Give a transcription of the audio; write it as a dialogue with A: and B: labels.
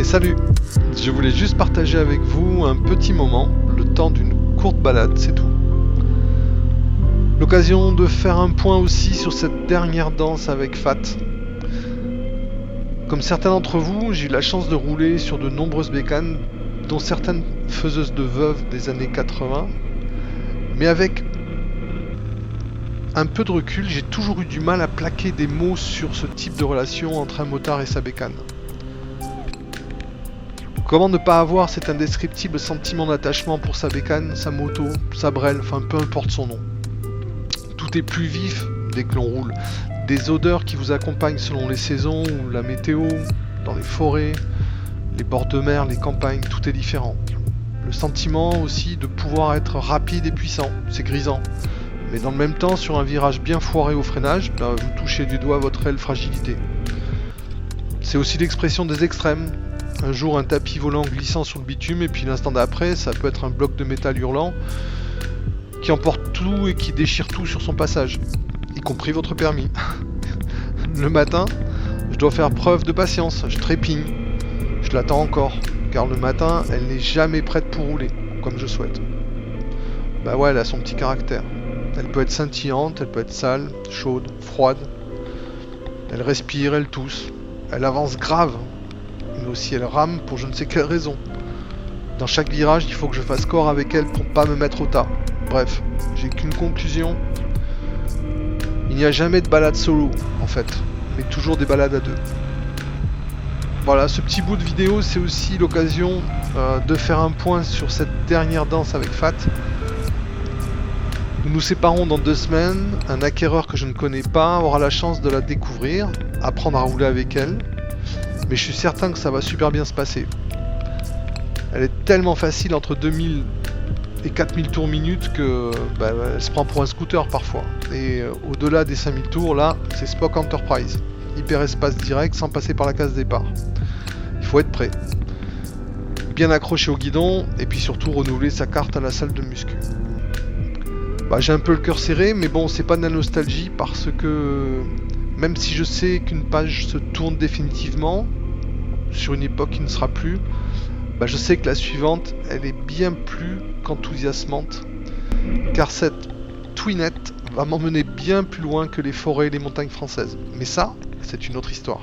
A: Salut, je voulais juste partager avec vous un petit moment, le temps d'une courte balade, c'est tout. L'occasion de faire un point aussi sur cette dernière danse avec Fat. Comme certains d'entre vous, j'ai eu la chance de rouler sur de nombreuses bécanes, dont certaines faiseuses de veuves des années 80, mais avec un peu de recul, j'ai toujours eu du mal à plaquer des mots sur ce type de relation entre un motard et sa bécane. Comment ne pas avoir cet indescriptible sentiment d'attachement pour sa bécane, sa moto, sa brelle, enfin peu importe son nom. Tout est plus vif dès que l'on roule. Des odeurs qui vous accompagnent selon les saisons ou la météo, dans les forêts, les bords de mer, les campagnes, tout est différent. Le sentiment aussi de pouvoir être rapide et puissant, c'est grisant. Mais dans le même temps, sur un virage bien foiré au freinage, vous touchez du doigt votre réelle fragilité. C'est aussi l'expression des extrêmes. Un jour un tapis volant glissant sur le bitume et puis l'instant d'après ça peut être un bloc de métal hurlant qui emporte tout et qui déchire tout sur son passage, y compris votre permis. Le matin, je dois faire preuve de patience, je trépigne, je l'attends encore, car le matin elle n'est jamais prête pour rouler, comme je souhaite. Bah ouais, elle a son petit caractère. Elle peut être scintillante, elle peut être sale, chaude, froide. Elle respire, elle tousse, elle avance grave. Mais aussi elle rame pour je ne sais quelle raison. Dans chaque virage, il faut que je fasse corps avec elle pour pas me mettre au tas. Bref, j'ai qu'une conclusion. Il n'y a jamais de balade solo, en fait, mais toujours des balades à deux. Voilà, ce petit bout de vidéo, c'est aussi l'occasion de faire un point sur cette dernière danse avec Fat. Nous nous séparons dans 2 semaines. Un acquéreur que je ne connais pas aura la chance de la découvrir, apprendre à rouler avec elle. Mais je suis certain que ça va super bien se passer. Elle est tellement facile entre 2000 et 4000 tours minute que elle se prend pour un scooter parfois. Et au-delà des 5000 tours, là, c'est Spock Enterprise. Hyper espace direct sans passer par la case départ. Il faut être prêt. Bien accroché au guidon et puis surtout renouveler sa carte à la salle de muscu. J'ai un peu le cœur serré, mais bon, c'est pas de la nostalgie parce que même si je sais qu'une page se tourne définitivement sur une époque qui ne sera plus, je sais que la suivante, elle est bien plus qu'enthousiasmante, car cette Twinette va m'emmener bien plus loin que les forêts et les montagnes françaises. Mais ça, c'est une autre histoire.